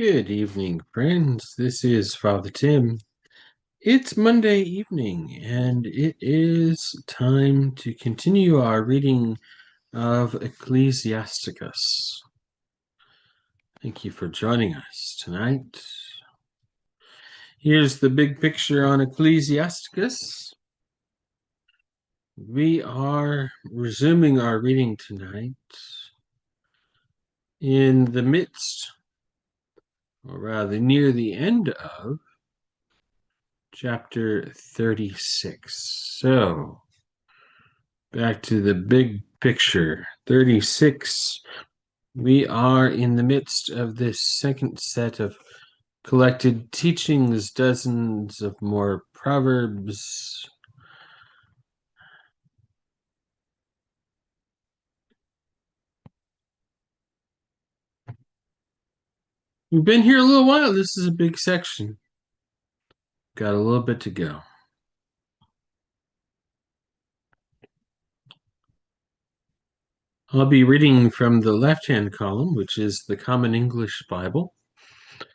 Good evening, friends. This is Father Tim. It's Monday evening, and it is time to continue our reading of Ecclesiasticus. Thank you for joining us tonight. Here's the big picture on Ecclesiasticus. We are resuming our reading tonight in the midst, or rather near the end of, chapter 36. So, back to the big picture. 36. We are in the midst of this second set of collected teachings, dozens of more proverbs. We've been here a little while. This is a big section. Got a little bit to go. I'll be reading from the left-hand column, which is the Common English Bible.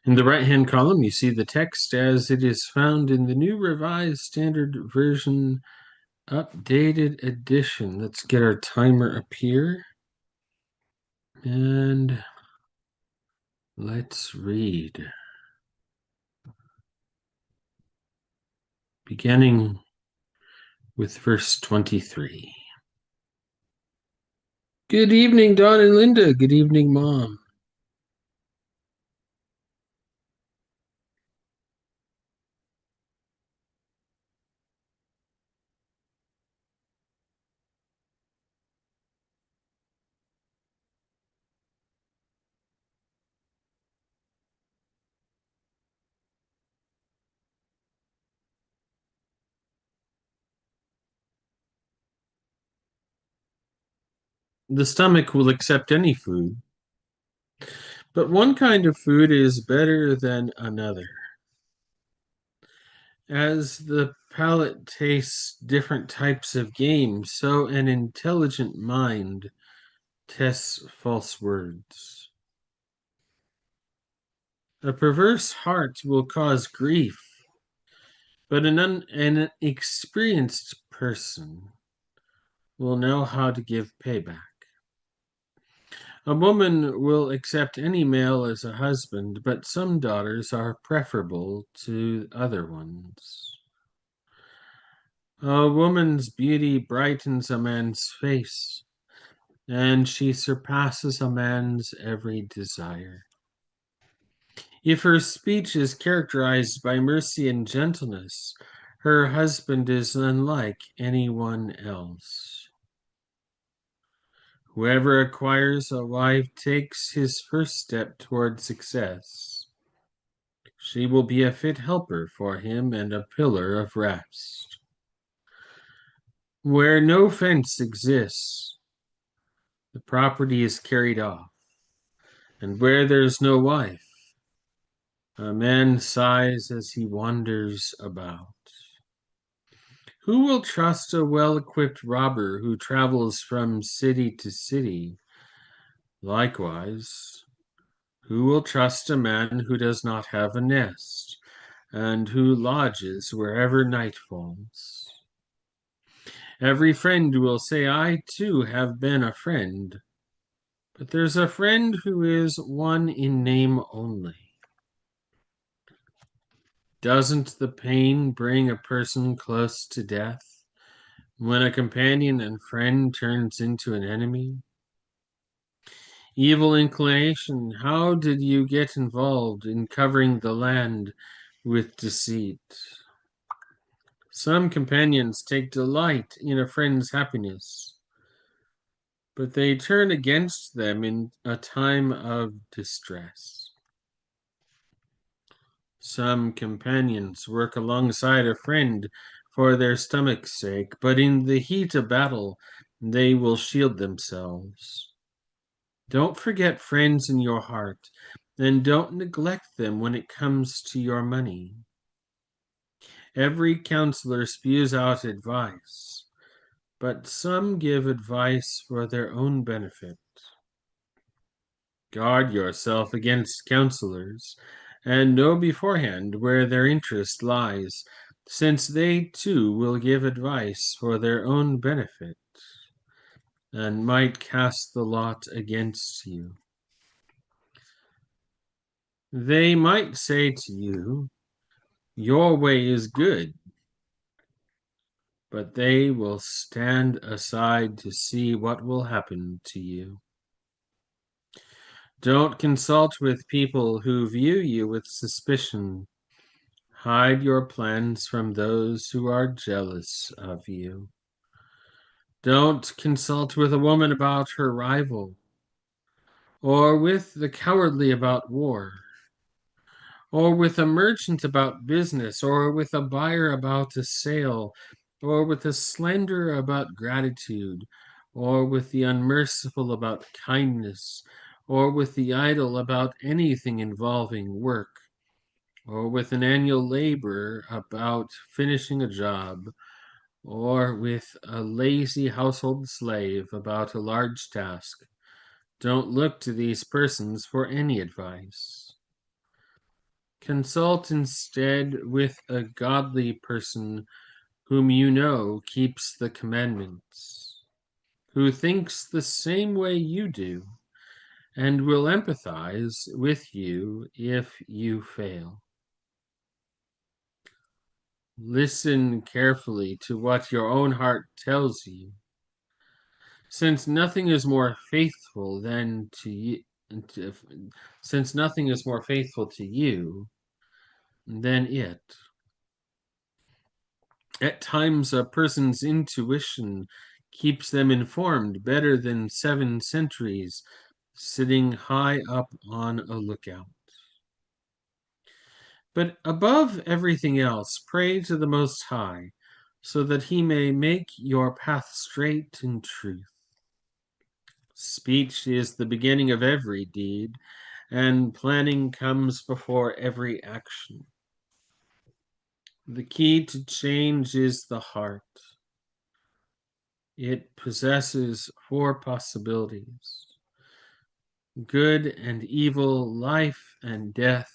In the right-hand column, you see the text as it is found in the New Revised Standard Version updated edition. Let's get our timer up here. And let's read. Beginning with verse 23. Good evening, Don and Linda. Good evening, Mom. The stomach will accept any food, but one kind of food is better than another. As the palate tastes different types of game, so an intelligent mind tests false words. A perverse heart will cause grief, but an experienced person will know how to give payback. A woman will accept any male as a husband, but some daughters are preferable to other ones. A woman's beauty brightens a man's face, and she surpasses a man's every desire. If her speech is characterized by mercy and gentleness, her husband is unlike anyone else. Whoever acquires a wife takes his first step toward success. She will be a fit helper for him and a pillar of rest. Where no fence exists, the property is carried off, and where there's no wife, a man sighs as he wanders about. Who will trust a well-equipped robber who travels from city to city? Likewise, who will trust a man who does not have a nest, and who lodges wherever night falls? Every friend will say, I too have been a friend, but there's a friend who is one in name only. Doesn't the pain bring a person close to death when a companion and friend turns into an enemy? Evil inclination, how did you get involved in covering the land with deceit? Some companions take delight in a friend's happiness, but they turn against them in a time of distress. Some companions work alongside a friend for their stomach's sake, but in the heat of battle, they will shield themselves. Don't forget friends in your heart, and don't neglect them when it comes to your money. Every counselor spews out advice, but some give advice for their own benefit. Guard yourself against counselors, and know beforehand where their interest lies, since they too will give advice for their own benefit, and might cast the lot against you. They might say to you, "Your way is good," but they will stand aside to see what will happen to you. Don't consult with people who view you with suspicion. Hide your plans from those who are jealous of you. Don't consult with a woman about her rival, or with the cowardly about war, or with a merchant about business, or with a buyer about a sale, or with a slanderer about gratitude, or with the unmerciful about kindness, or with the idle about anything involving work, or with an annual laborer about finishing a job, or with a lazy household slave about a large task. Don't look to these persons for any advice. Consult instead with a godly person whom you know keeps the commandments, who thinks the same way you do, and will empathize with you if you fail. Listen carefully to what your own heart tells you, since nothing is more faithful than to you, since nothing is more faithful to you than it. At times, a person's intuition keeps them informed better than 7 centuries sitting high up on a lookout. But above everything else, pray to the Most High, so that he may make your path straight in truth. Speech is the beginning of every deed, and planning comes before every action. The key to change is the heart. It possesses 4 possibilities: good and evil, life and death,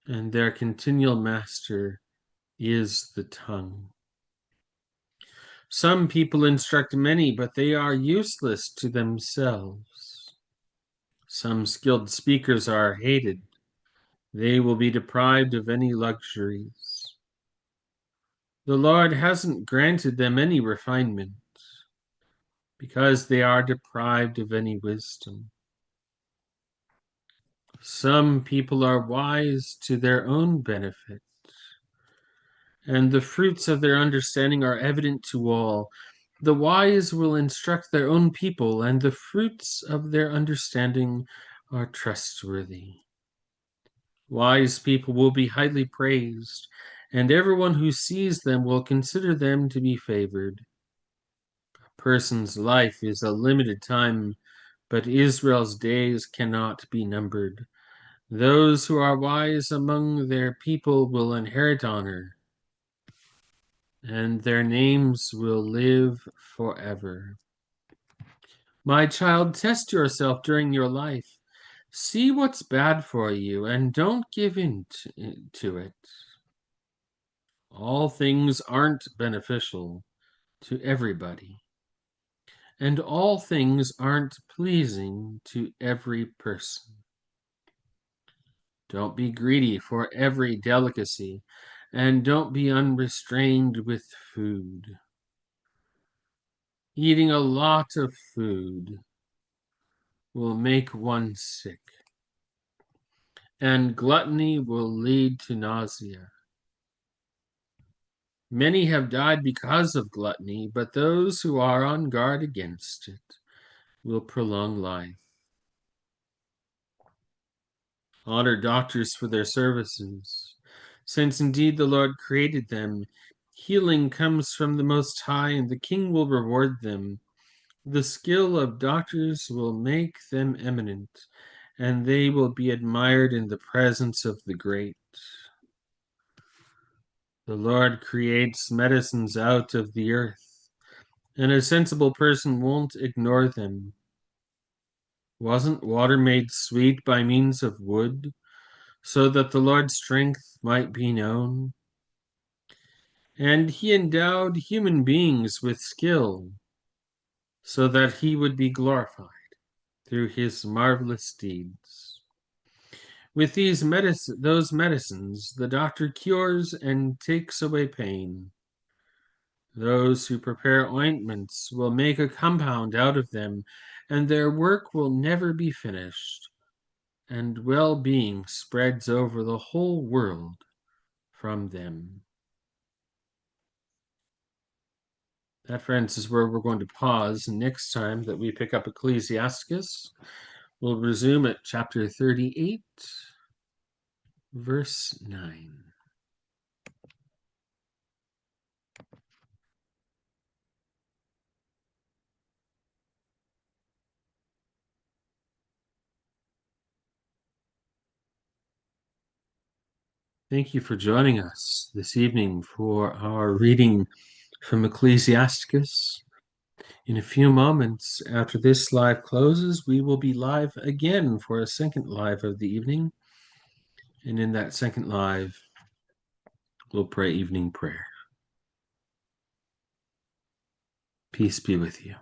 and their continual master is the tongue. Some people instruct many, but they are useless to themselves. Some skilled speakers are hated. They will be deprived of any luxuries. The Lord hasn't granted them any refinement, because they are deprived of any wisdom. Some people are wise to their own benefit, and the fruits of their understanding are evident to all. The wise will instruct their own people, and the fruits of their understanding are trustworthy. Wise people will be highly praised, and everyone who sees them will consider them to be favored. A person's life is a limited time, but Israel's days cannot be numbered. Those who are wise among their people will inherit honor, and their names will live forever. My child, test yourself during your life. See what's bad for you, and don't give in to it. All things aren't beneficial to everybody, and all things aren't pleasing to every person. Don't be greedy for every delicacy, and don't be unrestrained with food. Eating a lot of food will make one sick, and gluttony will lead to nausea. Many have died because of gluttony, but those who are on guard against it will prolong life. Honor doctors for their services, since indeed the Lord created them. Healing comes from the Most High, and the King will reward them. The skill of doctors will make them eminent, and they will be admired in the presence of the great. The Lord creates medicines out of the earth, and a sensible person won't ignore them. Wasn't water made sweet by means of wood, so that the Lord's strength might be known? And he endowed human beings with skill, so that he would be glorified through his marvelous deeds. With those medicines, the doctor cures and takes away pain. Those who prepare ointments will make a compound out of them, and their work will never be finished, and well-being spreads over the whole world from them. That, friends, is where we're going to pause. Next time that we pick up Ecclesiasticus, we'll resume at chapter 38, verse 9. Thank you for joining us this evening for our reading from Ecclesiasticus. In a few moments after this live closes, we will be live again for a second live of the evening. And in that second live, we'll pray evening prayer. Peace be with you.